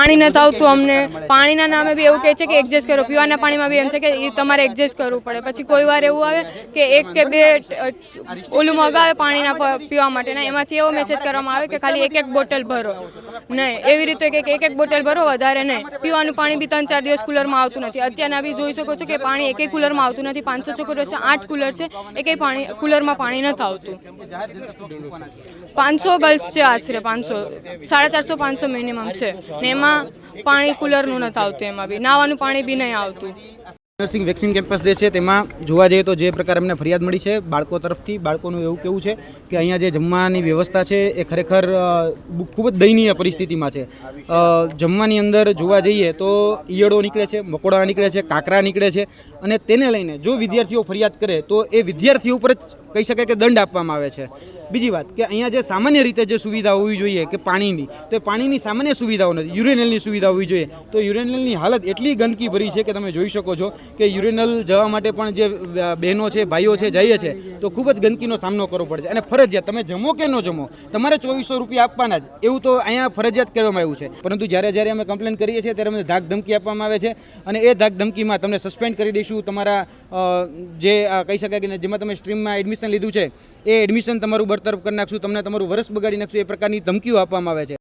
પાણી નથી આવતું અમને, પાણીના નામે બી એવું કહે છે કે એડજસ્ટ કરો, પીવાના પાણીમાં બી એમ છે કે એ તમારે એડજસ્ટ કરવું પડે. પછી કોઈ વાર એવું આવે કે 1 કે 2 ઓલું મગાવે પાણીના પીવા માટેના, એમાંથી એવો મેસેજ કરવામાં આવે કે ખાલી 1 બોટલ ભરો. નહીં, એવી રીતે કે 1 બોટલ ભરો, વધારે નહીં. પીવાનું પાણી બી 3-4 દિવસ કુલરમાં આવતું નથી. અત્યારના બી જોઈ શકો છો કે પાણી એકેય કુલરમાં આવતું નથી. 500 છોકરીઓ છે, 8 કુલર છે, એકેય પાણી કુલરમાં પાણી નથી આવતું. 500 ગર્લ્સ છે, આશરે 500, 450-500 મિનિમમ છે ને એમાં પાણી કુલરનું નથી આવતું. એમાં બી નાવાનું પાણી બી નહીં આવતું. નર્સિંગ વેક્સિન કેમ્પસ જે છે તેમાં જોવા જઈએ તો જે પ્રકાર અમને ફરિયાદ મળી છે બાળકો તરફથી, બાળકોનું એવું કહેવું છે કે અહીંયા જે જમવાની વ્યવસ્થા છે એ ખરેખર ખૂબ જ દયનીય પરિસ્થિતિમાં છે. જમવાની અંદર જોવા જઈએ તો ઈયળો નીકળે છે, મકોડા નીકળે છે, કાંકરા નીકળે છે અને તેને લઈને જો વિદ્યાર્થીઓ ફરિયાદ કરે તો એ વિદ્યાર્થીઓ ઉપર જ કહી શકાય કે દંડ આપવામાં આવે છે. બીજી વાત કે અહીંયા જે સામાન્ય રીતે જે સુવિધા હોવી જોઈએ કે પાણીની, તો એ પાણીની સામાન્ય સુવિધાઓ નથી. યુરેનલની સુવિધા હોવી જોઈએ, તો યુરેનલની હાલત એટલી ગંદકી ભરી છે કે તમે જોઈ શકો છો કે યુરેનલ જવા માટે પણ જે બહેનો છે, ભાઈઓ છે, જઈએ છે તો ખૂબ જ ગંદકીનો સામનો કરવો પડે છે. અને ફરજિયાત તમે જમો કે ન જમો તમારે 2400 રૂપિયા આપવાના જ, એવું તો અહીંયા ફરજિયાત કરવામાં આવ્યું છે. પરંતુ જ્યારે અમે કમ્પ્લેન કરીએ છીએ ત્યારે અમને ધાક ધમકી આપવામાં આવે છે અને એ ધાક ધમકીમાં તમને સસ્પેન્ડ કરી દઈશું, તમારા જે કહી શકાય કે જેમાં તમે સ્ટ્રીમમાં એડમિશન લીધું છે એ એડમિશન તમારું બરતરફ કરી નાખશું, તમને તમારું વર્ષ બગાડી નાખશું, એ પ્રકારની ધમકીઓ આપવામાં આવે છે.